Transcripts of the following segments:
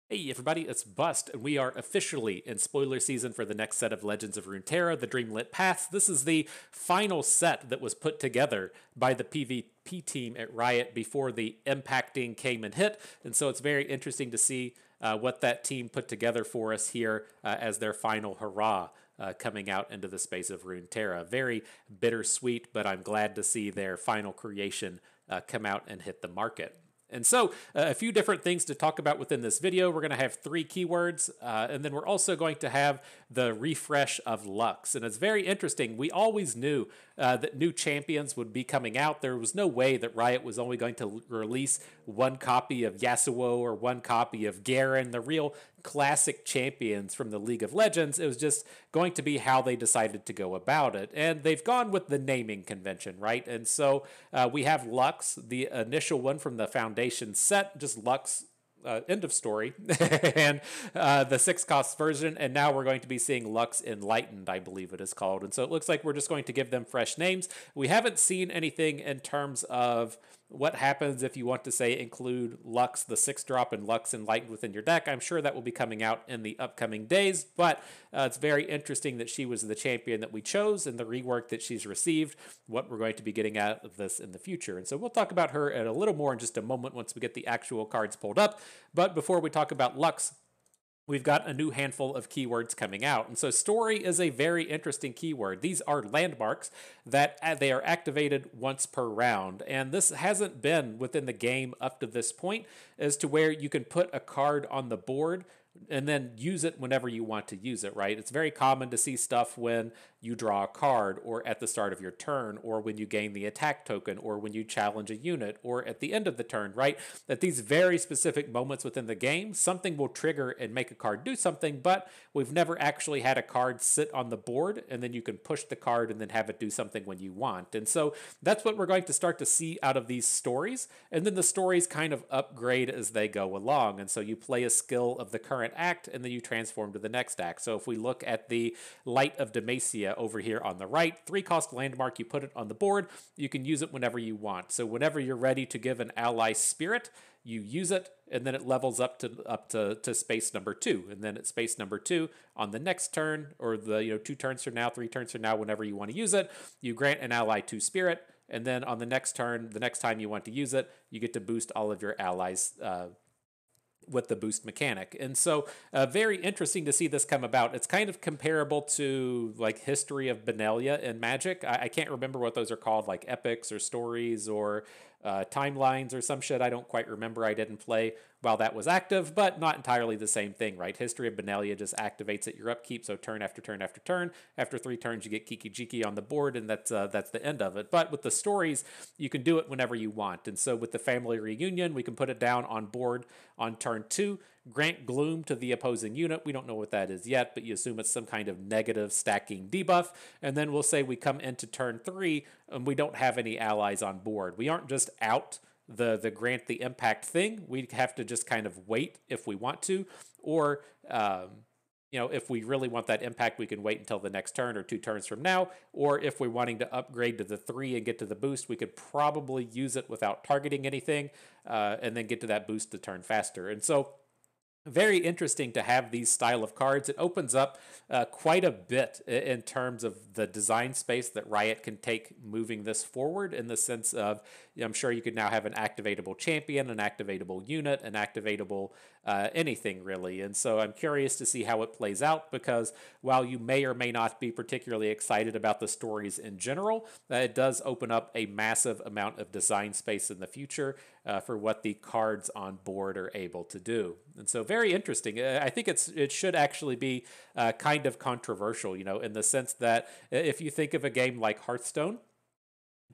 Hey everybody, it's Bust, and we are officially in spoiler season for the next set of Legends of Runeterra, the Dreamlit Paths. This is the final set that was put together by the PvP team at Riot before the impacting came and hit, and so it's very interesting to see what that team put together for us here as their final hurrah. Coming out into the space of Runeterra. Very bittersweet, but I'm glad to see their final creation come out and hit the market. And so, a few different things to talk about within this video. We're going to have three keywords, and then we're also going to have the refresh of Lux. And it's very interesting. We always knew that new champions would be coming out. There was no way that Riot was only going to release one copy of Yasuo or one copy of Garen, the real classic champions from the League of Legends. It was just going to be how they decided to go about it. And they've gone with the naming convention, right? And so we have Lux, the initial one from the Foundation set, just Lux. End of story, and the 6 cost version, and now we're going to be seeing Lux Enlightened, I believe it is called. And so it looks like we're just going to give them fresh names. We haven't seen anything in terms of what happens if you want to say include Lux, the 6-drop, and Lux Enlightened within your deck. I'm sure that will be coming out in the upcoming days, but it's very interesting that she was the champion that we chose and the rework that she's received, what we're going to be getting out of this in the future. And so we'll talk about her a little more in just a moment once we get the actual cards pulled up. But before we talk about Lux, we've got a new handful of keywords coming out. And so story is a very interesting keyword. These are landmarks that they are activated once per round. And this hasn't been within the game up to this point as to where you can put a card on the board and then use it whenever you want to use it, right? It's very common to see stuff when you draw a card or at the start of your turn or when you gain the attack token or when you challenge a unit or at the end of the turn, right? At these very specific moments within the game, something will trigger and make a card do something, but we've never actually had a card sit on the board and then you can push the card and then have it do something when you want. And so that's what we're going to start to see out of these stories. And then the stories kind of upgrade as they go along. And so you play a skill of the current act and then you transform to the next act. So if we look at the Light of Demacia over here on the right, 3-cost landmark, you put it on the board, you can use it whenever you want. So whenever you're ready to give an ally spirit, you use it, and then it levels up to space number 2, and then at space number 2 on the next turn, or the 2 turns from now, 3 turns from now, whenever you want to use it, you grant an ally 2 spirit, and then on the next turn, the next time you want to use it, you get to boost all of your allies with the boost mechanic. And so very interesting to see this come about. It's kind of comparable to like History of Benelia in Magic. I can't remember what those are called, like epics or stories or timelines or some shit. I don't quite remember. I didn't play while that was active, but not entirely the same thing, right? History of Benelia just activates at your upkeep, so turn after turn after turn. After 3 turns, you get Kiki Jiki on the board, and that's the end of it. But with the stories, you can do it whenever you want. And so with the family reunion, we can put it down on board on turn 2, grant gloom to the opposing unit. We don't know what that is yet, but you assume it's some kind of negative stacking debuff. And then we'll say we come into turn 3 and we don't have any allies on board. We aren't just out the grant the impact thing. We have to just kind of wait if we want to, or if we really want that impact, we can wait until the next turn or 2 turns from now. Or if we're wanting to upgrade to the 3 and get to the boost, we could probably use it without targeting anything, and then get to that boost to turn faster. And so very interesting to have these style of cards. It opens up quite a bit in terms of the design space that Riot can take moving this forward, in the sense of, I'm sure you could now have an activatable champion, an activatable unit, an activatable anything really. And so I'm curious to see how it plays out, because while you may or may not be particularly excited about the stories in general, it does open up a massive amount of design space in the future for what the cards on board are able to do. And so very interesting. I think it should actually be kind of controversial, in the sense that if you think of a game like Hearthstone,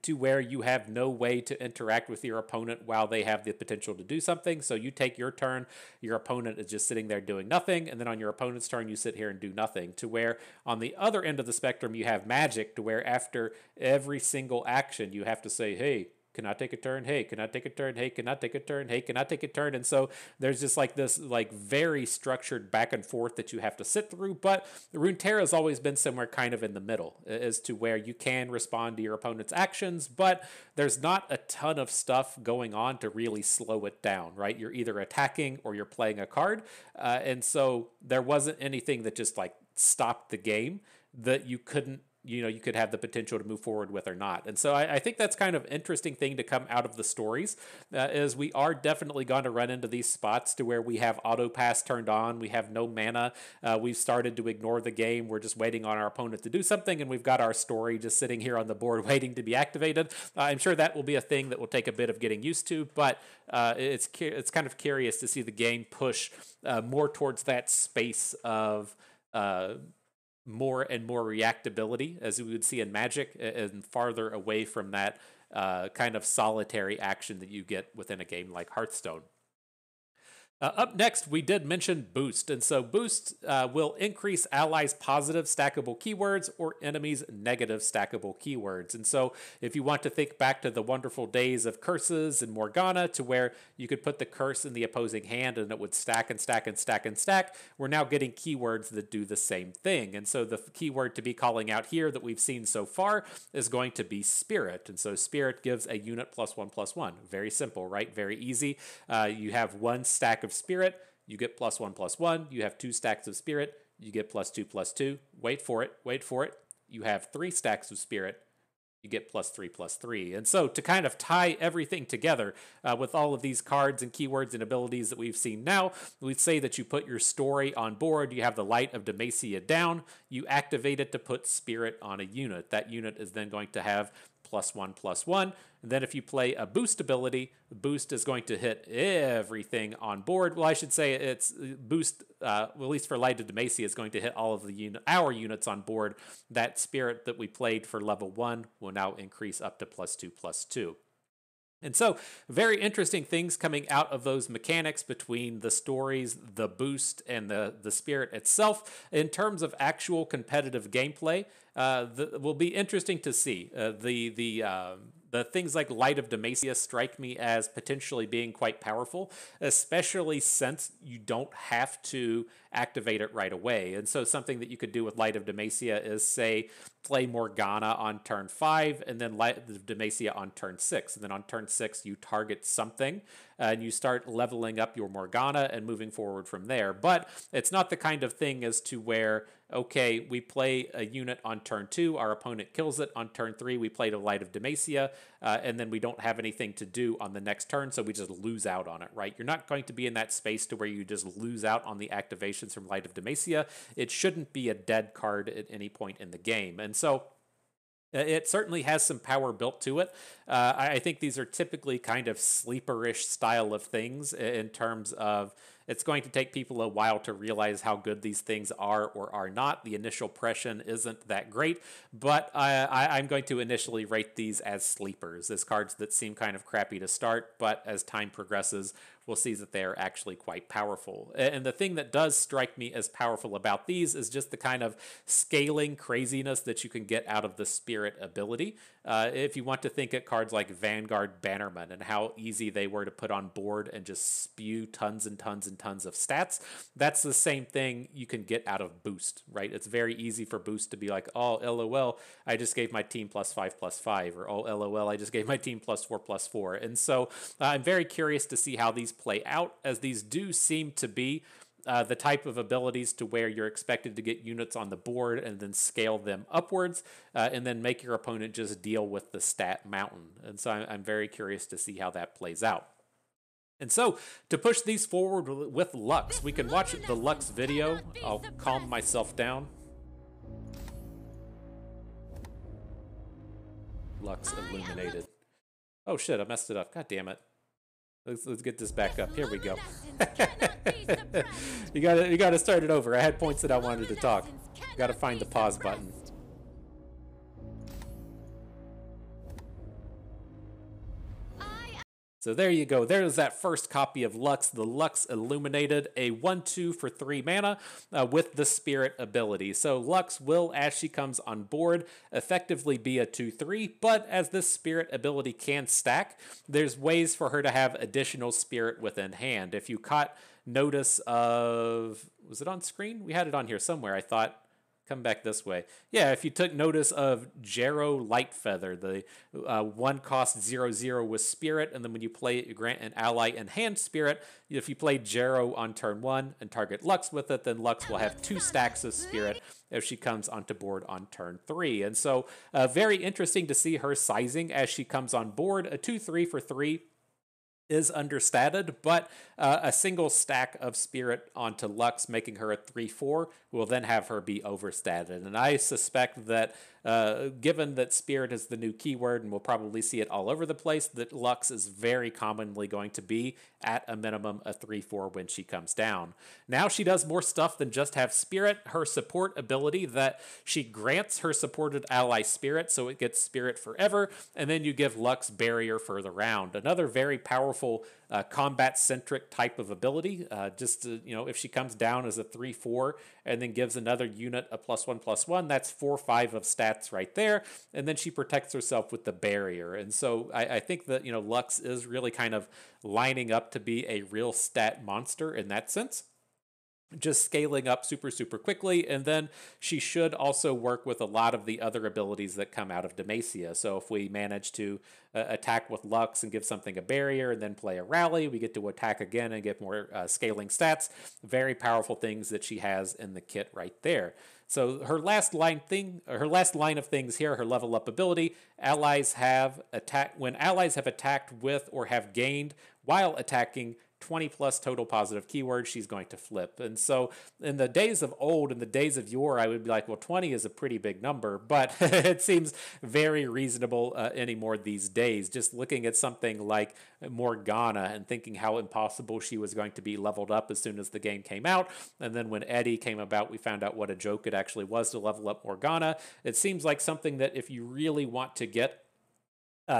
to where you have no way to interact with your opponent while they have the potential to do something. So you take your turn, your opponent is just sitting there doing nothing, and then on your opponent's turn, you sit here and do nothing. To where on the other end of the spectrum, you have Magic, to where after every single action, you have to say, hey, cannot take a turn, hey, cannot take a turn, hey, cannot take a turn, hey, cannot take a turn. And so there's just like this like very structured back and forth that you have to sit through. But Runeterra has always been somewhere kind of in the middle as to where you can respond to your opponent's actions, but there's not a ton of stuff going on to really slow it down, right? You're either attacking or you're playing a card. And so there wasn't anything that just like stopped the game that you couldn't, you could have the potential to move forward with or not. And so I think that's kind of interesting thing to come out of the stories, is we are definitely going to run into these spots to where we have auto pass turned on, we have no mana, we've started to ignore the game, we're just waiting on our opponent to do something, and we've got our story just sitting here on the board waiting to be activated. I'm sure that will be a thing that will take a bit of getting used to, but it's kind of curious to see the game push more towards that space of more and more reactability, as we would see in Magic, and farther away from that kind of solitary action that you get within a game like Hearthstone. Up next, we did mention Boost, and so Boost will increase allies' positive stackable keywords or enemies' negative stackable keywords. And so if you want to think back to the wonderful days of curses and Morgana, to where you could put the curse in the opposing hand and it would stack and stack and stack and stack, we're now getting keywords that do the same thing. And so the keyword to be calling out here that we've seen so far is going to be Spirit. And so Spirit gives a unit +1/+1. Very simple, right? Very easy. You have one stack of Spirit, you get +1/+1. You have 2 stacks of Spirit, you get +2/+2. Wait for it, wait for it. You have 3 stacks of Spirit, you get +3/+3. And so to kind of tie everything together with all of these cards and keywords and abilities that we've seen now, we'd say that you put your story on board, you have the Light of Demacia down, you activate it to put Spirit on a unit. That unit is then going to have +1/+1. And then if you play a Boost ability, Boost is going to hit everything on board. Well, I should say it's Boost, well, at least for Light of Demacia, is going to hit all of our units on board. That Spirit that we played for level 1 will now increase up to +2/+2. And so very interesting things coming out of those mechanics between the stories, the boost, and the Spirit itself. In terms of actual competitive gameplay, will be interesting to see. The things like Light of Demacia strike me as potentially being quite powerful, especially since you don't have to activate it right away. And so something that you could do with Light of Demacia is, say, play Morgana on turn 5 and then Light of Demacia on turn 6. And then on turn 6, you target something and you start leveling up your Morgana and moving forward from there. But it's not the kind of thing as to where, okay, we play a unit on turn 2, our opponent kills it. On turn 3, we played a Light of Demacia, and then we don't have anything to do on the next turn, so we just lose out on it, right? You're not going to be in that space to where you just lose out on the activations from Light of Demacia. It shouldn't be a dead card at any point in the game. And so it certainly has some power built to it. I think these are typically kind of sleeperish style of things in terms of it's going to take people a while to realize how good these things are or are not. The initial impression isn't that great, but I'm going to initially rate these as sleepers, as cards that seem kind of crappy to start, but as time progresses, we'll see that they are actually quite powerful. And the thing that does strike me as powerful about these is just the kind of scaling craziness that you can get out of the Spirit ability. If you want to think at cards like Vanguard Bannerman and how easy they were to put on board and just spew tons and tons and tons of stats, that's the same thing you can get out of Boost, right? It's very easy for Boost to be like, oh, LOL, I just gave my team +5/+5, or oh, LOL, I just gave my team +4/+4. And so I'm very curious to see how these play out, as these do seem to be the type of abilities to where you're expected to get units on the board and then scale them upwards and then make your opponent just deal with the stat mountain. And so I'm very curious to see how that plays out. And so to push these forward with Lux, we can watch the Lux video. I'll calm myself down. Lux Illuminated. Oh shit, I messed it up. God damn it. Let's get this back up. Here we go. You gotta start it over. I had points that I wanted to talk. Gotta find the pause button. So there you go. There's that first copy of Lux, the Lux Illuminated, a 1/2 for 3 mana with the Spirit ability. So Lux will, as she comes on board, effectively be a 2/3, but as this Spirit ability can stack, there's ways for her to have additional Spirit within hand. If you caught notice of, was it on screen? We had it on here somewhere, I thought. Come back this way. Yeah, if you took notice of Jarrow Lightfeather, the 1-cost 0/0 with Spirit, and then when you play it, you grant an ally in hand Spirit. If you play Jarrow on turn 1 and target Lux with it, then Lux will have 2 stacks of Spirit if she comes onto board on turn 3. And so very interesting to see her sizing as she comes on board. A 2/3 for 3 is understated, but a single stack of Spirit onto Lux, making her a 3/4, will then have her be overstated. And I suspect that given that Spirit is the new keyword, and we'll probably see it all over the place, that Lux is very commonly going to be at a minimum a 3/4 when she comes down. Now she does more stuff than just have Spirit. Her support ability that she grants her supported ally Spirit, so it gets Spirit forever, and then you give Lux Barrier for the round. Another very powerful combat-centric type of ability. Just to, if she comes down as a 3/4 and then gives another unit a +1/+1, that's 4/5 of stats right there. And then she protects herself with the barrier. And so I think that Lux is really kind of lining up to be a real stat monster in that sense. Just scaling up super quickly, and then she should also work with a lot of the other abilities that come out of Demacia. So if we manage to attack with Lux and give something a barrier and then play a rally, we get to attack again and get more scaling stats. Very powerful things that she has in the kit right there. So her last line of things here, her level up ability, when allies have attacked with or have gained while attacking 20+ total positive keywords, she's going to flip. And so in the days of old, in the days of yore, I would be like, well, 20 is a pretty big number, but it seems very reasonable anymore these days. Just looking at something like Morgana and thinking how impossible she was going to be leveled up as soon as the game came out. And then when Eddie came about, we found out what a joke it actually was to level up Morgana. It seems like something that if you really want to get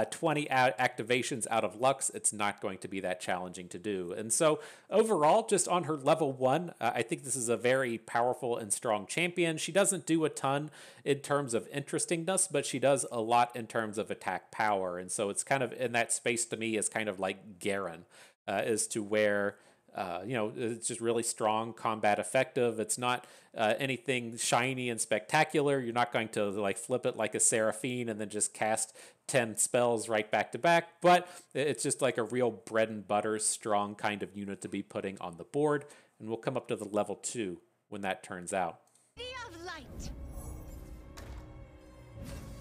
20 activations out of Lux, it's not going to be that challenging to do. And so overall, just on her level 1, I think this is a very powerful and strong champion. She doesn't do a ton in terms of interestingness, but she does a lot in terms of attack power. And so it's kind of in that space to me is kind of like Garen, as to where it's just really strong, combat effective. It's not anything shiny and spectacular. You're not going to like flip it like a Seraphine and then just cast 10 spells right back to back, but it's just like a real bread and butter strong kind of unit to be putting on the board. And we'll come up to the level 2 when that turns out.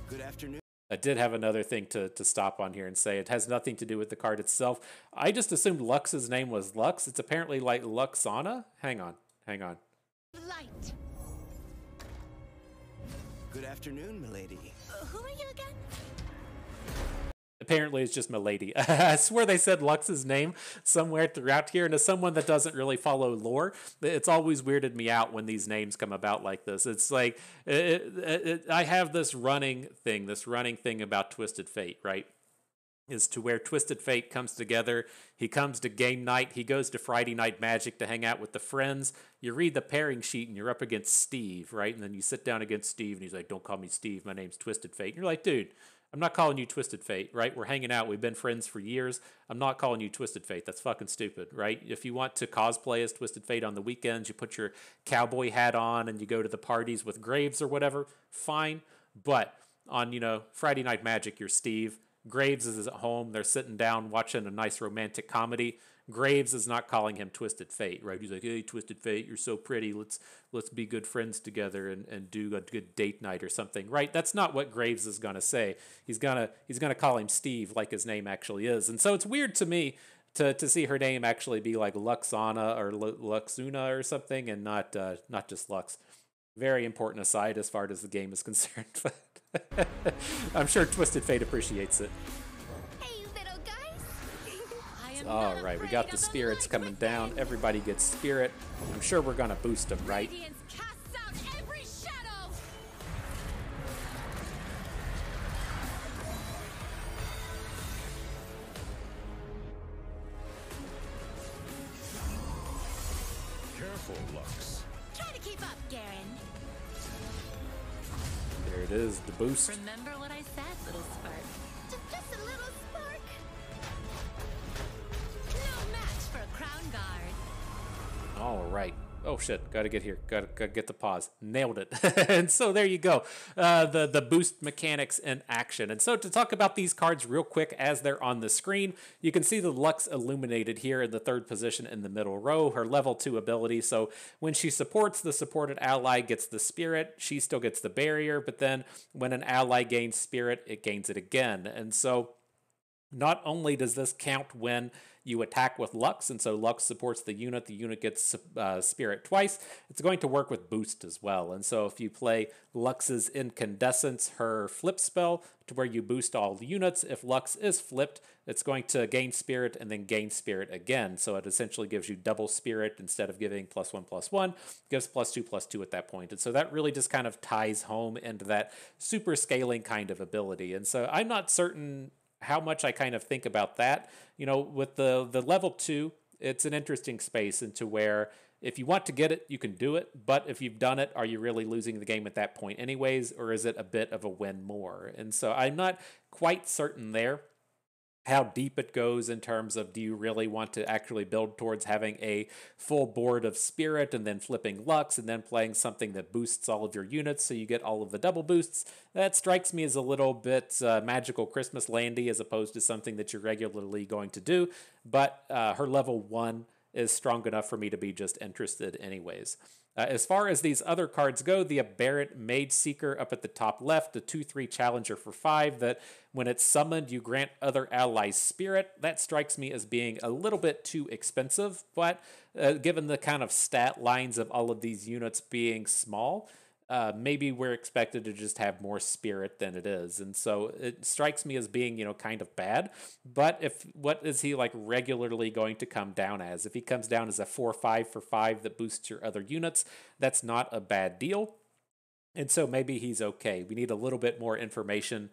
Good afternoon. I did have another thing to stop on here and say it has nothing to do with the card itself. I just assumed Lux's name was Lux. It's apparently like Luxana. Hang on. Light. Good afternoon, milady. Who are you again? Apparently it's just Milady. I swear they said Lux's name somewhere throughout here, and as someone that doesn't really follow lore, it's always weirded me out when these names come about like this. It's like, I have this running thing about Twisted Fate, right? Is to where Twisted Fate comes together. He comes to game night. He goes to Friday Night Magic to hang out with the friends. You read the pairing sheet and you're up against Steve, right? And then you sit down against Steve and he's like, don't call me Steve. My name's Twisted Fate. And you're like, dude, I'm not calling you Twisted Fate, right? We're hanging out. We've been friends for years. I'm not calling you Twisted Fate. That's fucking stupid, right? If you want to cosplay as Twisted Fate on the weekends, you put your cowboy hat on and you go to the parties with Graves or whatever, fine. But on, Friday Night Magic, you're Steve. Graves is at home. They're sitting down watching a nice romantic comedy. Graves is not calling him Twisted Fate, right? He's like, hey, Twisted Fate, you're so pretty. Let's be good friends together and do a good date night or something, right? That's not what Graves is gonna say. He's gonna call him Steve, like his name actually is. And so it's weird to me to see her name actually be like Luxana or Luxuna or something, and not just Lux. Very important aside as far as the game is concerned. But I'm sure Twisted Fate appreciates it. Hey, little guys. All right, we got the spirits coming down. Everybody gets spirit. I'm sure we're gonna boost them, right? Radiance casts out every shadow. careful, Lux. Try to keep up, Garen. There it is, the boost. Remember what I said, little spark. Just a little spark. No match for a crown guard. All right. Oh shit, gotta get here. Gotta get the pause. Nailed it. And so there you go. The boost mechanics in action. And so to talk about these cards real quick as they're on the screen, you can see the Lux Illuminated here in the third position in the middle row, her level 2 ability. So when she supports, the supported ally gets the spirit, she still gets the barrier, but then when an ally gains spirit, it gains it again. And so not only does this count when you attack with Lux, and so Lux supports the unit gets Spirit twice, it's going to work with Boost as well. And so if you play Lux's Incandescence, her flip spell, to where you boost all the units, if Lux is flipped, it's going to gain Spirit and then gain Spirit again. So it essentially gives you double Spirit instead of giving +1/+1, gives +2/+2 at that point. And so that really just kind of ties home into that super scaling kind of ability. And so I'm not certain how much I kind of think about that. You know, with the level 2, it's an interesting space into where if you want to get it, you can do it. But if you've done it, are you really losing the game at that point anyways? Or is it a bit of a win more? And so I'm not quite certain there how deep it goes in terms of, do you really want to actually build towards having a full board of Spirit and then flipping Lux and then playing something that boosts all of your units so you get all of the double boosts? That strikes me as a little bit magical Christmas landy as opposed to something that you're regularly going to do. But her level 1 is strong enough for me to be just interested anyways. As far as these other cards go, the Aberrant Mage Seeker up at the top left, the 2/3 Challenger for 5, that when it's summoned, you grant other allies Spirit. That strikes me as being a little bit too expensive, but given the kind of stat lines of all of these units being small, maybe we're expected to just have more Spirit than it is. And so it strikes me as being, kind of bad. But what is he like regularly going to come down as? If he comes down as a 4/5 for 5 that boosts your other units, that's not a bad deal. And so maybe he's okay. We need a little bit more information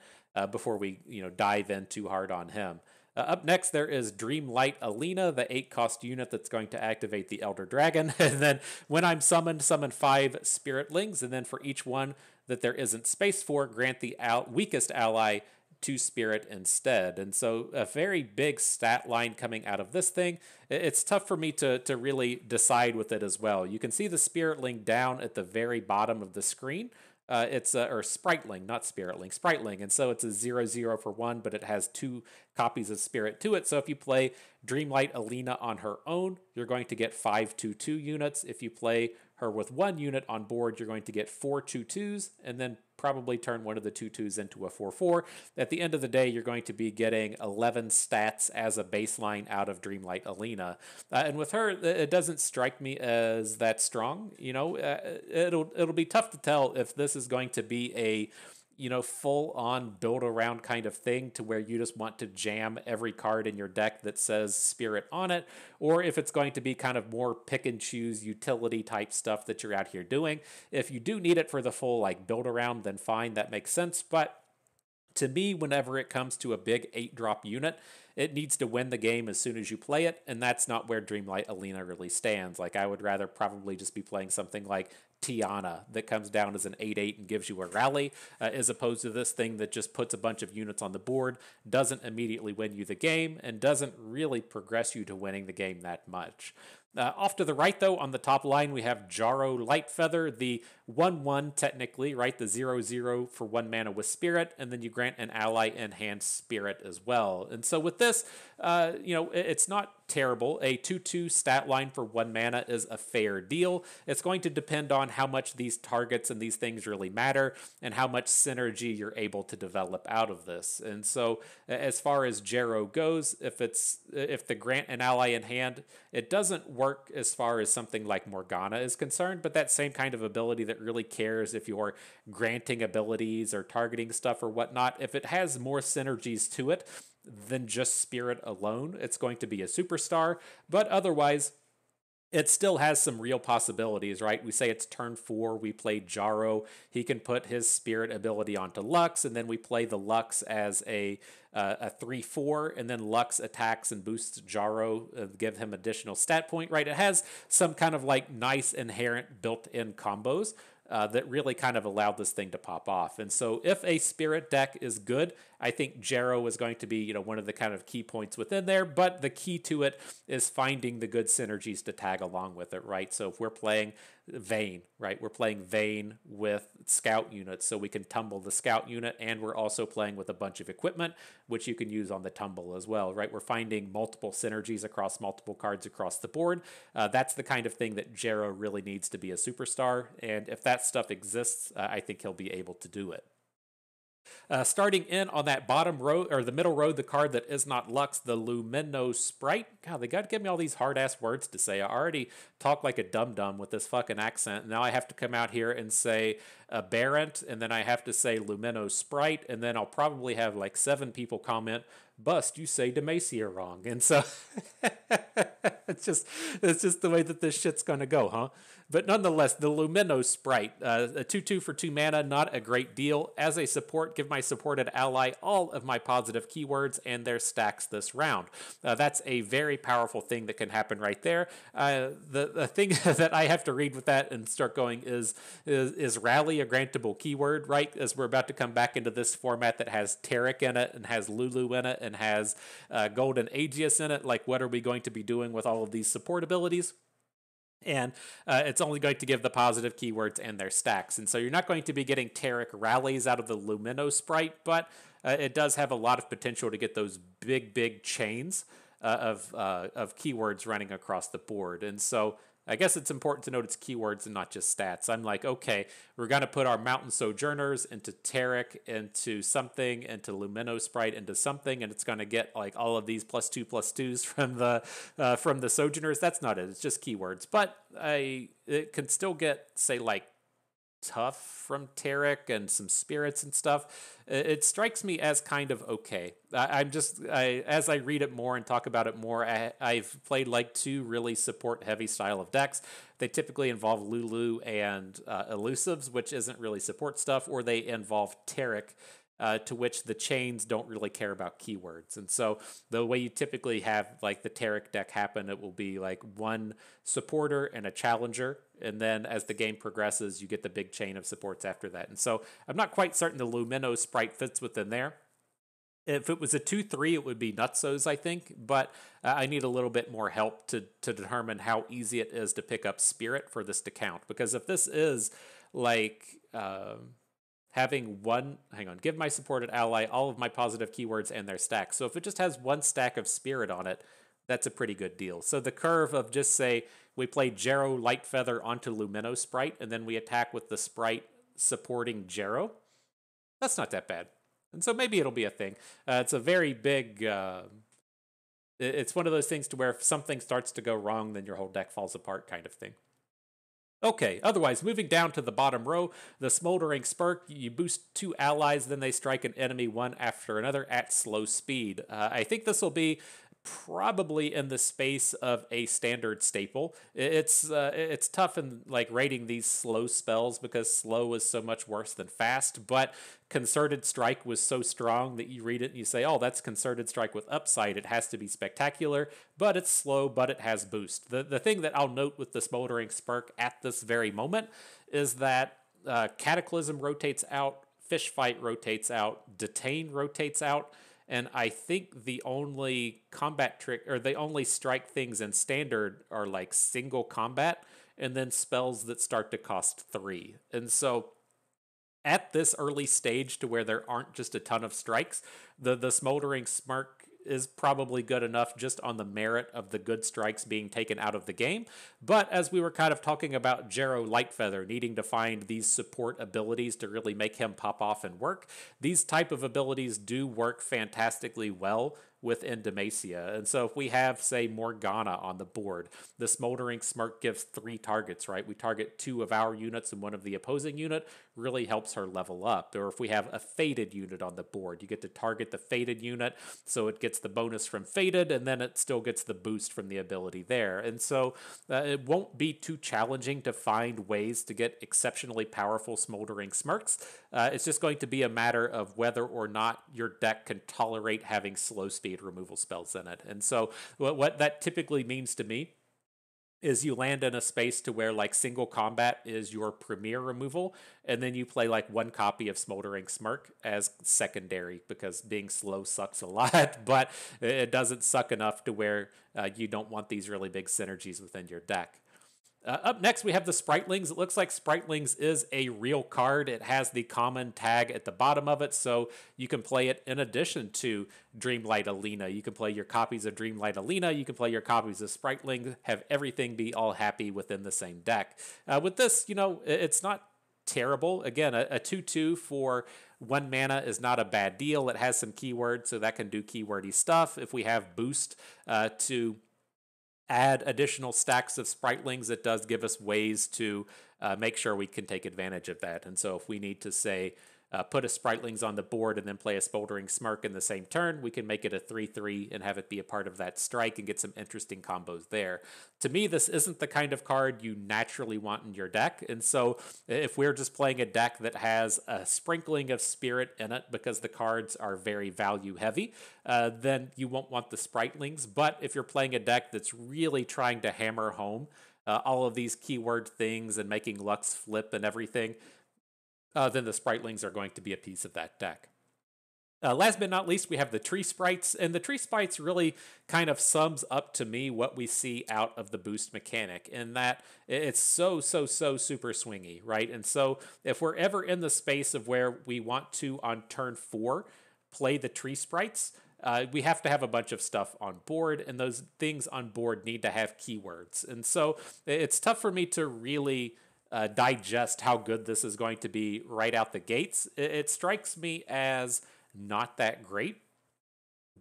before we, dive in too hard on him. Up next, there is Dreamlight Alina, the 8-cost unit that's going to activate the Elder Dragon. And then when I'm summoned, summon 5 Spiritlings. And then for each one that there isn't space for, grant the weakest ally 2 Spirit instead. And so a very big stat line coming out of this thing. It's tough for me to really decide with it as well. You can see the Spiritling down at the very bottom of the screen. It's or Spriteling, not Spiritling, Spriteling. And so it's a 0/0 for 1, but it has 2 copies of Spirit to it. So if you play Dreamlight Alina on her own, you're going to get 5 2/2 units. If you play her with 1 unit on board, you're going to get 4 2/2s, and then probably turn one of the 2/2s into a 4/4. At the end of the day, you're going to be getting 11 stats as a baseline out of Dreamlight Alina. And with her, it doesn't strike me as that strong. It'll be tough to tell if this is going to be a full on build around kind of thing to where you just want to jam every card in your deck that says Spirit on it, or if it's going to be kind of more pick and choose utility type stuff that you're out here doing. If you do need it for the full build around, then fine, that makes sense. But to me, whenever it comes to a big 8-drop unit, it needs to win the game as soon as you play it, and that's not where Dreamlight Alina really stands. I would rather probably just be playing something like Tiana that comes down as an 8/8 and gives you a rally, as opposed to this thing that just puts a bunch of units on the board, doesn't immediately win you the game, and doesn't really progress you to winning the game that much. Off to the right, though, on the top line, we have Jaro Lightfeather, the 1/1 technically, right? The 0/0 for 1 mana with Spirit, and then you grant an ally enhanced Spirit as well. And so with this, it's not terrible. A 2/2 stat line for 1 mana is a fair deal. It's going to depend on how much these targets and these things really matter and how much synergy you're able to develop out of this. And so as far as Jaro goes, if the grant an ally in hand, it doesn't work as far as something like Morgana is concerned, but that same kind of ability that really cares if you're granting abilities or targeting stuff or whatnot, if it has more synergies to it than just Spirit alone, it's going to be a superstar. But otherwise, it still has some real possibilities, right? We say it's turn 4, we play Jaro. He can put his spirit ability onto Lux, and then we play the Lux as a 3/4, and then Lux attacks and boosts Jaro, give him additional stat point, right? It has some kind of like nice inherent built-in combos that really kind of allowed this thing to pop off. And so if a spirit deck is good, I think Jaro is going to be, one of the kind of key points within there, but the key to it is finding the good synergies to tag along with it, right? So if we're playing Vayne, right? We're playing Vayne with scout units, so we can tumble the scout unit, and we're also playing with a bunch of equipment, which you can use on the tumble as well, right? We're finding multiple synergies across multiple cards across the board. That's the kind of thing that Jaro really needs to be a superstar, and if that stuff exists, I think he'll be able to do it. Starting in on that bottom row, or the middle row, the card that is not Lux, the Lumino Sprite. God, they got to give me all these hard-ass words to say. I already talk like a dum-dum with this fucking accent. Now I have to come out here and say Aberrant, and then I have to say Lumino Sprite, and then I'll probably have like 7 people comment, Bust, you say Demacia wrong. And so it's just the way that this shit's going to go, huh? But nonetheless, the Lumino Sprite, a 2/2 for 2 mana, not a great deal. As a support, give my supported ally all of my positive keywords and their stacks this round. That's a very powerful thing that can happen right there. The thing that I have to read with that and start going is Rally a grantable keyword, right? As we're about to come back into this format that has Taric in it and has Lulu in it and has Golden Aegis in it. Like, what are we going to be doing with all of these support abilities? And it's only going to give the positive keywords and their stacks. And so you're not going to be getting Taric rallies out of the Lumino Sprite, but it does have a lot of potential to get those big chains of keywords running across the board. And so I guess it's important to note it's keywords and not just stats. I'm like, okay, we're going to put our Mountain Sojourners into Taric, into something, into Lumino Sprite, into something, and it's going to get like all of these +2/+2s from the Sojourners. That's not it. It's just keywords. But it can still get, say, like Tough from Taric and some spirits and stuff. It strikes me as kind of okay. As I read it more and talk about it more, I've played like 2 really support heavy style of decks. They typically involve Lulu and Elusives, which isn't really support stuff, or they involve Taric, to which the chains don't really care about keywords. And so the way you typically have like the Taric deck happen, it will be like 1 supporter and a challenger. And then as the game progresses, you get the big chain of supports after that. And so I'm not quite certain the Lumino Sprite fits within there. If it was a 2/3, it would be nutsos, I think. But I need a little bit more help to determine how easy it is to pick up Spirit for this to count. Because if this is like having give my supported ally all of my positive keywords and their stacks. So if it just has 1 stack of Spirit on it, that's a pretty good deal. So the curve of just say we play Jaro Lightfeather onto Lumino Sprite, and then we attack with the Sprite supporting Jaro, that's not that bad. And so maybe it'll be a thing. It's a very big... it's one of those things to where if something starts to go wrong, then your whole deck falls apart kind of thing. Okay, otherwise, moving down to the bottom row, the Smoldering Spurk, you boost 2 allies, then they strike an enemy one after another at slow speed. I think this will be probably in the space of a standard staple. It's tough in like rating these slow spells because slow is so much worse than fast, but Concerted Strike was so strong that you read it and you say, oh, that's Concerted Strike with upside. It has to be spectacular, but it's slow, but it has boost. The thing that I'll note with the Smoldering Spurk at this very moment is that Cataclysm rotates out, Fishfight rotates out, Detain rotates out, and I think the only combat trick, or the only strike things in standard are like single combat, and then spells that start to cost 3. And so at this early stage to where there aren't just a ton of strikes, the Smoldering Smirk is probably good enough just on the merit of the good strikes being taken out of the game. But as we were kind of talking about Jaro Lightfeather needing to find these support abilities to really make him pop off and work, these type of abilities do work fantastically well within Demacia. And so if we have, say, Morgana on the board, the Smoldering Smirk gives 3 targets, right? We target 2 of our units and 1 of the opposing unit, really helps her level up. Or if we have a Faded unit on the board, you get to target the Faded unit, so it gets the bonus from Faded, and then it still gets the boost from the ability there. And so it won't be too challenging to find ways to get exceptionally powerful Smoldering Smirks. It's just going to be a matter of whether or not your deck can tolerate having slow speed removal spells in it. And so what that typically means to me is you land in a space to where like single combat is your premier removal, and then you play like 1 copy of Smoldering Smirk as secondary, because being slow sucks a lot, but it doesn't suck enough to where you don't want these really big synergies within your deck. Up next, we have the Spritelings. It looks like Spritelings is a real card. It has the common tag at the bottom of it, so you can play it in addition to Dreamlight Alina. You can play your copies of Dreamlight Alina, you can play your copies of Spritelings, have everything be all happy within the same deck. With this, it's not terrible. Again, a 2/2 for 1 mana is not a bad deal. It has some keywords, so that can do keywordy stuff. If we have boost to add additional stacks of Spritelings, it does give us ways to make sure we can take advantage of that. And so if we need to, say, put a Spritelings on the board and then play a Smoldering Smirk in the same turn, we can make it a 3/3 and have it be a part of that strike and get some interesting combos there. To me, this isn't the kind of card you naturally want in your deck. And so if we're just playing a deck that has a sprinkling of spirit in it because the cards are very value heavy, then you won't want the Spritelings. But if you're playing a deck that's really trying to hammer home all of these keyword things and making Lux flip and everything, then the Spritelings are going to be a piece of that deck. Last but not least, we have the Tree Sprites, and the Tree Sprites really kind of sums up to me what we see out of the boost mechanic, in that it's so super swingy, right? And so if we're ever in the space of where we want to, on turn 4, play the Tree Sprites, we have to have a bunch of stuff on board, and those things on board need to have keywords. And so it's tough for me to really digest how good this is going to be right out the gates. It strikes me as not that great,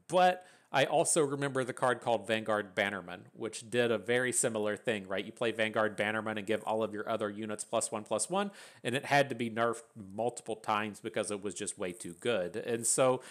but I also remember the card called Vanguard Bannerman, which did a very similar thing, right? You play Vanguard Bannerman and give all of your other units +1/+1, and it had to be nerfed multiple times because it was just way too good. And so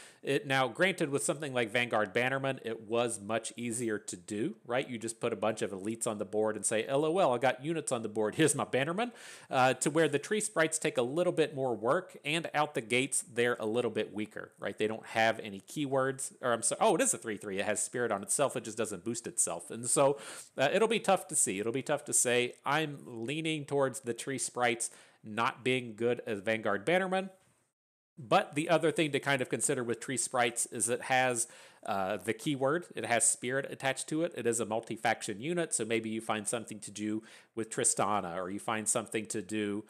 now, granted, with something like Vanguard Bannerman, it was much easier to do, right? You just put a bunch of elites on the board and say, LOL, I got units on the board, here's my Bannerman, to where the Tree Sprites take a little bit more work, and out the gates, they're a little bit weaker, right? They don't have any keywords, or I'm sorry, it is a 3/3. It has spirit on itself. It just doesn't boost itself. And so it'll be tough to see. It'll be tough to say. I'm leaning towards the Tree Sprites not being good as Vanguard Bannerman. But the other thing to kind of consider with Tree Sprites is it has the keyword. It has spirit attached to it. It is a multi-faction unit, so maybe you find something to do with Tristana, or you find something to do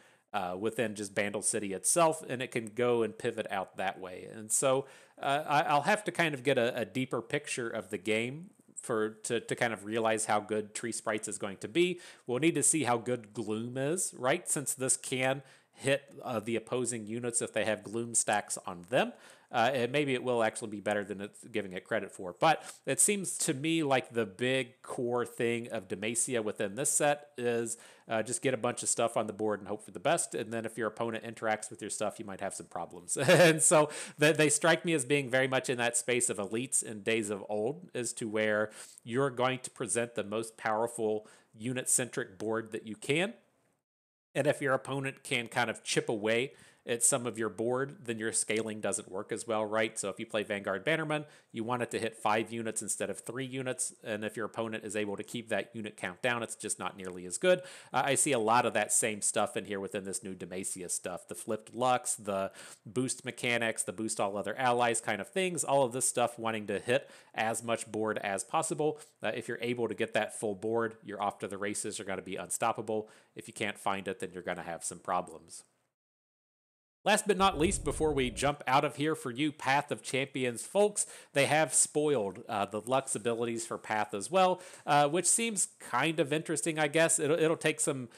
within just Bandle City itself, and it can go and pivot out that way. And so I'll have to kind of get a deeper picture of the game to kind of realize how good Tree Sprites is going to be. We'll need to see how good Gloom is, right? Since this can hit the opposing units if they have Gloom stacks on them. And maybe it will actually be better than it's giving it credit for. But it seems to me like the big core thing of Demacia within this set is just get a bunch of stuff on the board and hope for the best. And then if your opponent interacts with your stuff, you might have some problems. And so they strike me as being very much in that space of elites in Days of Old, as to where you're going to present the most powerful unit-centric board that you can. And if your opponent can kind of chip away at some of your board, then your scaling doesn't work as well, right? So if you play Vanguard Bannerman, you want it to hit 5 units instead of 3 units. And if your opponent is able to keep that unit count down, it's just not nearly as good. I see a lot of that same stuff in here within this new Demacia stuff. The flipped Lux, the boost mechanics, the boost all other allies kind of things, all of this stuff wanting to hit as much board as possible. If you're able to get that full board, you're off to the races. You're going to be unstoppable. If you can't find it, then you're going to have some problems. Last but not least, before we jump out of here for you Path of Champions folks, they have spoiled the Lux abilities for Path as well, which seems kind of interesting, I guess. It'll take some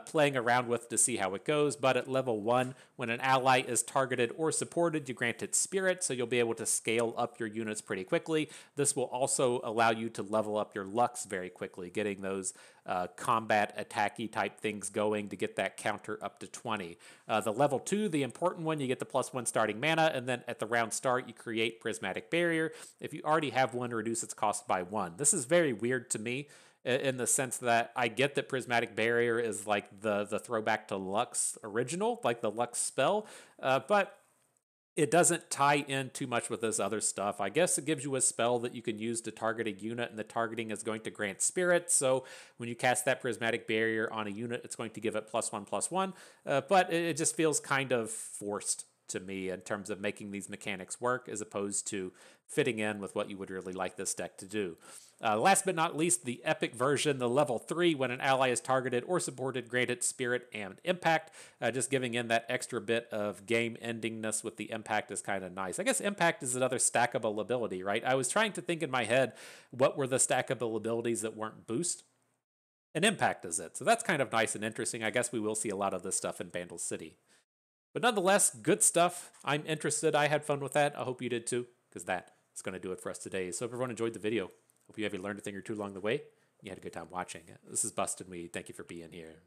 playing around with to see how it goes, but at level 1, when an ally is targeted or supported, you grant it Spirit, so you'll be able to scale up your units pretty quickly. This will also allow you to level up your Lux very quickly, getting those combat attacky type things going to get that counter up to 20. The level 2, the important one, you get the +1 starting mana, and then at the round start you create Prismatic Barrier. If you already have one, reduce its cost by 1. This is very weird to me in the sense that I get that Prismatic Barrier is like the throwback to Lux original, like the Lux spell, but it doesn't tie in too much with this other stuff. I guess it gives you a spell that you can use to target a unit, and the targeting is going to grant Spirit. So when you cast that Prismatic Barrier on a unit, it's going to give it +1/+1. But it just feels kind of forced to me in terms of making these mechanics work, as opposed to fitting in with what you would really like this deck to do. Last but not least, the epic version, the level 3, when an ally is targeted or supported, granted Spirit and Impact. Just giving in that extra bit of game endingness with the Impact is kind of nice. I guess Impact is another stackable ability, right? I was trying to think in my head, what were the stackable abilities that weren't boost? And Impact is it. So that's kind of nice and interesting. I guess we will see a lot of this stuff in Bandle City. But nonetheless, good stuff. I'm interested. I had fun with that. I hope you did too, because that is going to do it for us today. So if everyone enjoyed the video, hope you have learned a thing or two along the way. You had a good time watching. This is Bustin' Weed. Thank you for being here.